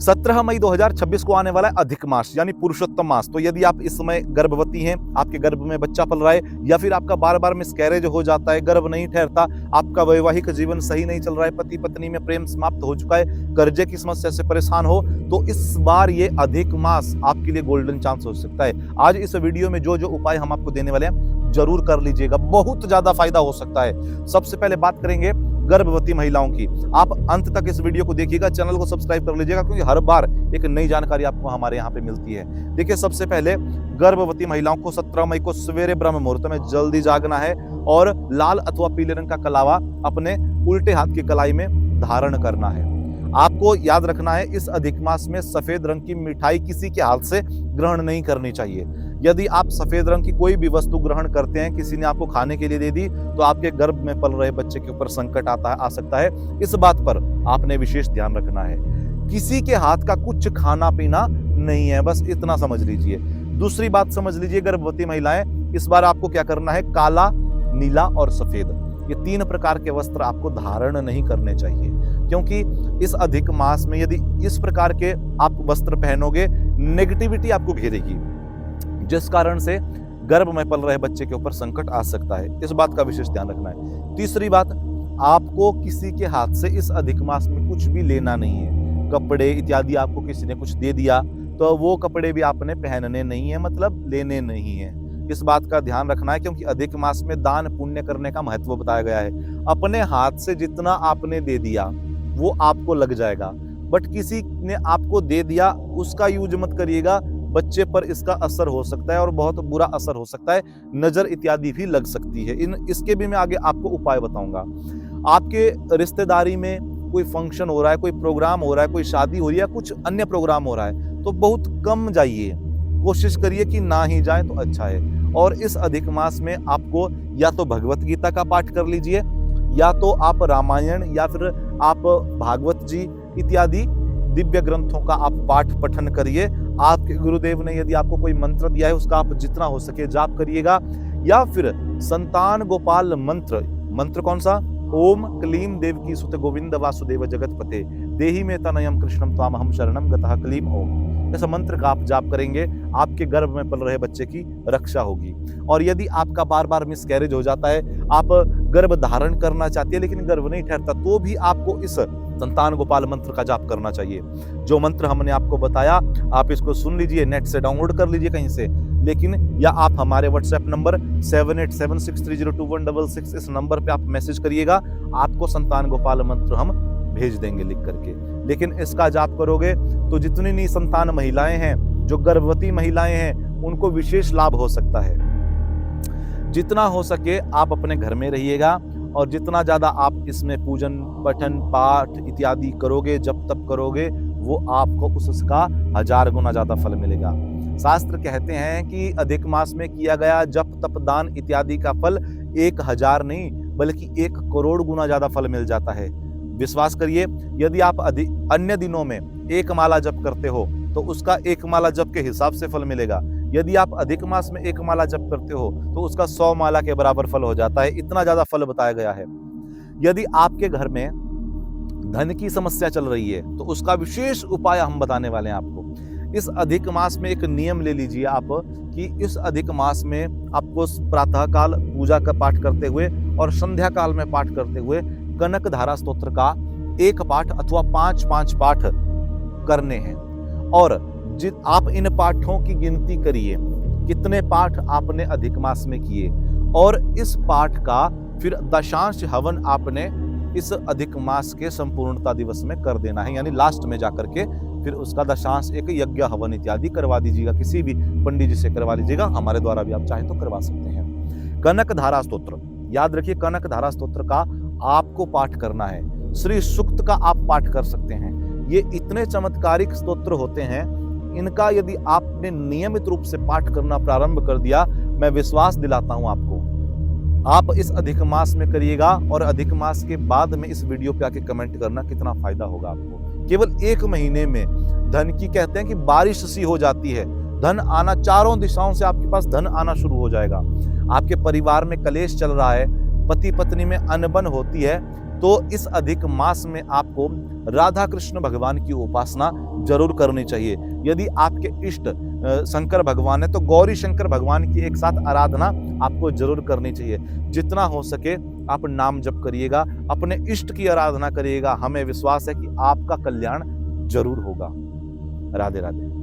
17 मई 2026 को आने वाला है अधिक मास यानी पुरुषोत्तम मास। तो यदि आप इस समय गर्भवती हैं, आपके गर्भ में बच्चा पल रहा है, या फिर आपका बार बार मिसकैरेज हो जाता है, गर्भ नहीं ठहरता, आपका वैवाहिक जीवन सही नहीं चल रहा है, पति पत्नी में प्रेम समाप्त हो चुका है, कर्जे की समस्या से परेशान हो, तो इस बार ये अधिक मास आपके लिए गोल्डन चांस हो सकता है। आज इस वीडियो में जो जो उपाय हम आपको देने वाले हैं जरूर कर लीजिएगा, बहुत ज्यादा फायदा हो सकता है। सबसे पहले बात करेंगे गर्भवती महिलाओं की। आप अंत तक इस वीडियो को देखिएगा, चैनल को सब्सक्राइब कर लीजिएगा, क्योंकि हर बार एक नई जानकारी आपको हमारे यहाँ पे मिलती है। देखिए, सबसे पहले गर्भवती महिलाओं को 17 मई को सवेरे ब्रह्म मुहूर्त में जल्दी जागना है और लाल अथवा पीले रंग का कलावा अपने उल्टे हाथ की कलाई में धारण करना है। आपको याद रखना है, इस अधिक मास में सफेद रंग की मिठाई किसी के हाथ से ग्रहण नहीं करनी चाहिए। यदि आप सफेद रंग की कोई भी वस्तु ग्रहण करते हैं, किसी ने आपको खाने के लिए दे दी, तो आपके गर्भ में पल रहे बच्चे के ऊपर संकट आ सकता है। इस बात पर आपने विशेष ध्यान रखना है। किसी के हाथ का कुछ खाना पीना नहीं है, बस इतना समझ लीजिए। दूसरी बात समझ लीजिए, गर्भवती महिलाएं, इस बार आपको क्या करना है, काला, नीला और सफेद, ये 3 प्रकार के वस्त्र आपको धारण नहीं करने चाहिए, क्योंकि इस अधिक मास में यदि इस प्रकार के आप वस्त्र पहनोगे, नेगेटिविटी आपको घेरेगी, जिस कारण से गर्भ में पल रहे बच्चे के ऊपर संकट आ सकता है। इस बात का विशेष ध्यान रखना है। तीसरी बात, आपको किसी के हाथ से इस अधिक मास में कुछ भी लेना नहीं है। कपड़े इत्यादि आपको किसी ने कुछ दे दिया, तो वो कपड़े भी आपने पहनने नहीं है, मतलब लेने नहीं है। इस बात का ध्यान रखना है, क्योंकि अधिक मास में दान पुण्य करने का महत्व बताया गया है। अपने हाथ से जितना आपने दे दिया वो आपको लग जाएगा, बट किसी ने आपको दे दिया उसका यूज मत करिएगा, बच्चे पर इसका असर हो सकता है और बहुत बुरा असर हो सकता है, नजर इत्यादि भी लग सकती है। इसके भी मैं आगे आपको उपाय बताऊंगा। आपके रिश्तेदारी में कोई फंक्शन हो रहा है, कोई प्रोग्राम हो रहा है, कोई शादी हो रही है, कुछ अन्य प्रोग्राम हो रहा है, तो बहुत कम जाइए, कोशिश करिए कि ना ही जाए तो अच्छा है। और इस अधिक मास में आपको या तो भगवत गीता का पाठ कर लीजिए, या तो आप रामायण या फिर आप भागवत जी इत्यादि दिव्य ग्रंथों का आप पाठ पठन करिए। आपके गुरुदेव ने यदि आपको कोई मंत्र दिया है, उसका आप जितना हो सके जाप करिएगा। या फिर संतान गोपाल मंत्र कौन सा, ओम क्लीम देवकी सुत गोविंद वासुदेव जगतपते देहि में तनयम कृष्णम त्वामहम शरणम गतः क्लीम ओम, ऐसा मंत्र का आप जाप करेंगे, आपके गर्भ में पल रहे बच्चे की रक्षा होगी। और यदि आपका बार बार मिसकैरेज हो जाता है, आप गर्भ धारण करना चाहती है लेकिन गर्भ नहीं ठहरता, तो भी आपको इस संतान गोपाल मंत्र का जाप करना चाहिए। जो मंत्र हमने आपको बताया, आप इसको सुन लीजिए, नेट से डाउनलोड कर लीजिए कहीं से, लेकिन या आप हमारे व्हाट्सएप नंबर 7876302166 इस नंबर पे आप मैसेज करिएगा, आपको संतान गोपाल मंत्र हम भेज देंगे लिख करके। लेकिन इसका जाप करोगे तो जितनी निसंतान महिलाएं हैं, जो गर्भवती महिलाएं हैं, उनको विशेष लाभ हो सकता है। जितना हो सके आप अपने घर में रहिएगा, और जितना ज्यादा आप इसमें पूजन पठन पाठ इत्यादि करोगे, जब तब करोगे, वो आपको उसका 1000 गुना ज्यादा फल मिलेगा। शास्त्र कहते हैं कि अधिक मास में किया गया जप तप दान इत्यादि का फल 1000 नहीं बल्कि 1 करोड़ गुना ज्यादा फल मिल जाता है। विश्वास करिए, यदि आप अन्य दिनों में 1 माला जप करते हो तो उसका 1 माला जप के हिसाब से फल मिलेगा। यदि आप अधिक मास में 1 माला जप करते हो तो उसका 100 माला के बराबर फल हो जाता है, इतना ज्यादा फल बताया गया है। यदि आपके घर में धन की समस्या चल रही है तो उसका विशेष उपाय हम बताने वाले हैं आपको। इस अधिक मास में एक नियम ले लीजिए आप, कि इस अधिक मास में आपको प्रातः काल पूजा का पाठ करते हुए और संध्या काल में पाठ करते हुए कनक धारा स्तोत्र का 1 पाठ अथवा 5-5 पाठ करने हैं। और आप इन पाठों की गिनती करिए, कितने पाठ आपने अधिक मास में किए, और इस पाठ का फिर दशांश हवन आपने इस अधिक मास के संपूर्णता दिवस में कर देना है, यानी लास्ट में जाकर के फिर उसका दशांश एक यज्ञ हवन इत्यादि करवा दीजिएगा, किसी भी पंडित जी से करवा लीजिएगा, हमारे द्वारा भी आप चाहें तो करवा सकते हैं। कनक धारा स्तोत्र, याद रखिए, कनक धारा स्तोत्र का आपको पाठ करना है। श्री सूक्त का आप पाठ कर सकते हैं। ये इतने चमत्कारिक स्तोत्र होते हैं, इनका यदि आपने नियमित रूप से पाठ करना प्रारंभ कर दिया, मैं विश्वास दिलाता हूं आपको, आप इस अधिक मास में करिएगा और अधिक मास के बाद में इस वीडियो पे आके कमेंट करना कितना फायदा होगा आपको। केवल 1 महीने में धन की, कहते हैं कि बारिश सी हो जाती है, धन आना, चारों दिशाओं से आपके पास धन आना शुरू हो जाएगा। आपके परिवार में कलेश चल रहा है, पति पत्नी में अनबन होती है, तो इस अधिक मास में आपको राधा कृष्ण भगवान की उपासना जरूर करनी चाहिए। यदि आपके इष्ट शंकर भगवान है तो गौरी शंकर भगवान की एक साथ आराधना आपको जरूर करनी चाहिए। जितना हो सके आप नाम जप करिएगा, अपने इष्ट की आराधना करिएगा। हमें विश्वास है कि आपका कल्याण जरूर होगा। राधे राधे।